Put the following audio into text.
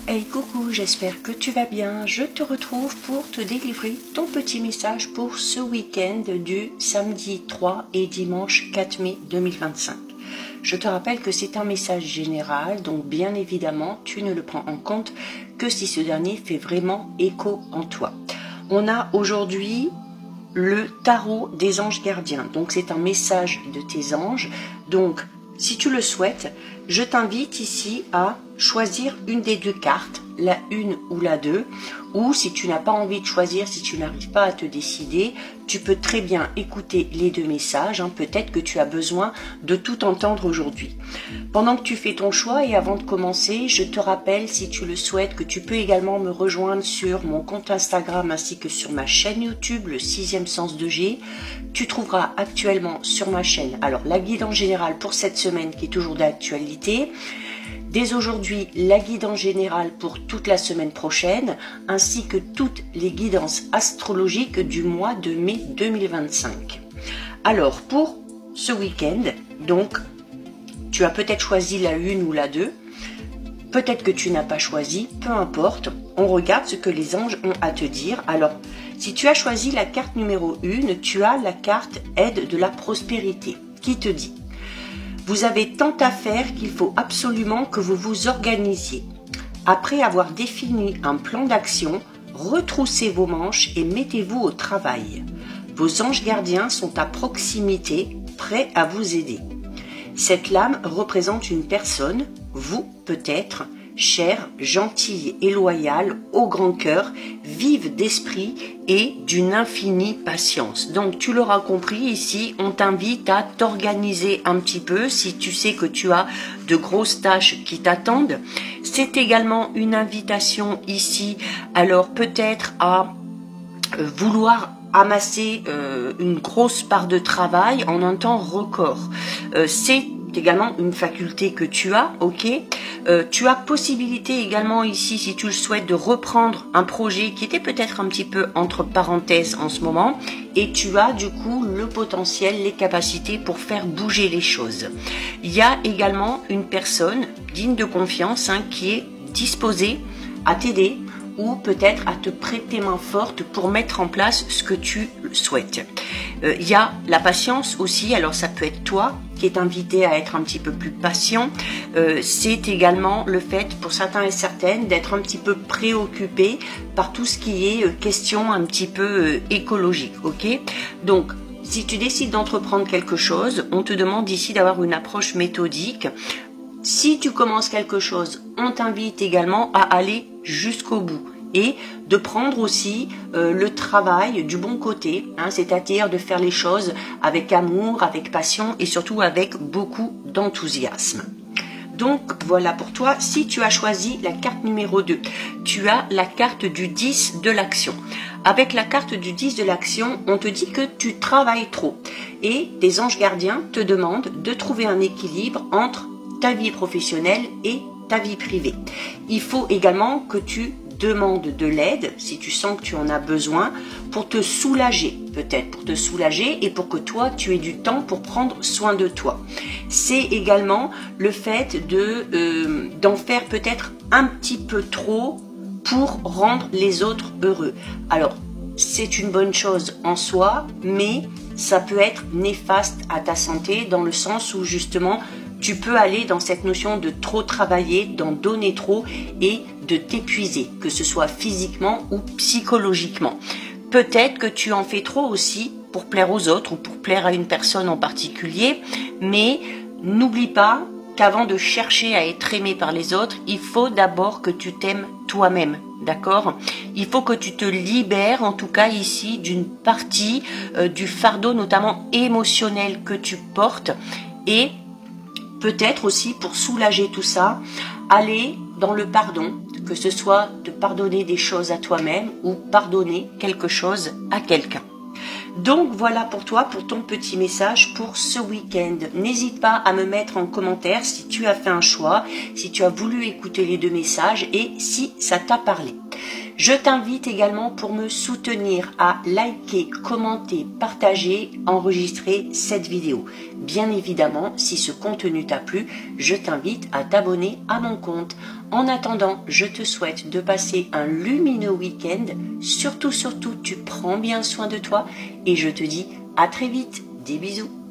Hey coucou, j'espère que tu vas bien. Je te retrouve pour te délivrer ton petit message pour ce week-end du samedi 3 et dimanche 4 mai 2025. Je te rappelle que c'est un message général, donc bien évidemment, tu ne le prends en compte que si ce dernier fait vraiment écho en toi. On a aujourd'hui le tarot des anges gardiens, donc c'est un message de tes anges. Donc, si tu le souhaites, je t'invite ici à choisir une des deux cartes, la 1 ou la 2, ou si tu n'as pas envie de choisir, si tu n'arrives pas à te décider, tu peux très bien écouter les deux messages, peut-être que tu as besoin de tout entendre aujourd'hui. Pendant que tu fais ton choix et avant de commencer, je te rappelle, si tu le souhaites, que tu peux également me rejoindre sur mon compte Instagram ainsi que sur ma chaîne YouTube, le 6e sens de G. Tu trouveras actuellement sur ma chaîne, alors la guide en général pour cette semaine qui est toujours d'actualité, dès aujourd'hui, la guide en général pour toute la semaine prochaine, ainsi que toutes les guidances astrologiques du mois de mai 2025. Alors, pour ce week-end, donc, tu as peut-être choisi la 1 ou la 2, peut-être que tu n'as pas choisi, peu importe, on regarde ce que les anges ont à te dire. Alors, si tu as choisi la carte numéro 1, tu as la carte aide de la prospérité, qui te dit: vous avez tant à faire qu'il faut absolument que vous vous organisiez. Après avoir défini un plan d'action, retroussez vos manches et mettez-vous au travail. Vos anges gardiens sont à proximité, prêts à vous aider. Cette lame représente une personne, vous peut-être, chère, gentille et loyale, au grand cœur, vive d'esprit et d'une infinie patience. Donc tu l'auras compris, ici on t'invite à t'organiser un petit peu si tu sais que tu as de grosses tâches qui t'attendent. C'est également une invitation ici, alors peut-être à vouloir amasser une grosse part de travail en un temps record. C'est également une faculté que tu as, ok. Tu as possibilité également ici, si tu le souhaites, de reprendre un projet qui était peut-être un petit peu entre parenthèses en ce moment, et tu as du coup le potentiel, les capacités pour faire bouger les choses. Il y a également une personne digne de confiance qui est disposée à t'aider, ou peut-être à te prêter main forte pour mettre en place ce que tu souhaites. Il y a la patience aussi, alors ça peut être toi qui est invité à être un petit peu plus patient. C'est également le fait pour certains et certaines d'être un petit peu préoccupé par tout ce qui est question un petit peu écologique, ok? Donc, si tu décides d'entreprendre quelque chose, on te demande ici d'avoir une approche méthodique. Si tu commences quelque chose, on t'invite également à aller jusqu'au bout et de prendre aussi le travail du bon côté, c'est-à-dire de faire les choses avec amour, avec passion et surtout avec beaucoup d'enthousiasme. Donc voilà pour toi, si tu as choisi la carte numéro 2, tu as la carte du 10 de l'action. Avec la carte du 10 de l'action, on te dit que tu travailles trop et tes anges gardiens te demandent de trouver un équilibre entre ta vie professionnelle et ta vie privée. Il faut également que tu demandes de l'aide si tu sens que tu en as besoin pour te soulager, peut-être pour te soulager et pour que toi tu aies du temps pour prendre soin de toi. C'est également le fait d'en faire peut-être un petit peu trop pour rendre les autres heureux. Alors, c'est une bonne chose en soi, mais ça peut être néfaste à ta santé dans le sens où justement tu peux aller dans cette notion de trop travailler, d'en donner trop et de t'épuiser, que ce soit physiquement ou psychologiquement. Peut-être que tu en fais trop aussi pour plaire aux autres ou pour plaire à une personne en particulier, mais n'oublie pas qu'avant de chercher à être aimé par les autres, il faut d'abord que tu t'aimes toi-même, d'accord? Il faut que tu te libères, en tout cas ici, d'une partie du fardeau, notamment émotionnel que tu portes, et peut-être aussi pour soulager tout ça, aller dans le pardon, que ce soit de pardonner des choses à toi-même ou pardonner quelque chose à quelqu'un. Donc voilà pour toi, pour ton petit message pour ce week-end. N'hésite pas à me mettre en commentaire si tu as fait un choix, si tu as voulu écouter les deux messages et si ça t'a parlé. Je t'invite également pour me soutenir à liker, commenter, partager, enregistrer cette vidéo. Bien évidemment, si ce contenu t'a plu, je t'invite à t'abonner à mon compte. En attendant, je te souhaite de passer un lumineux week-end. Surtout, tu prends bien soin de toi et je te dis à très vite. Des bisous.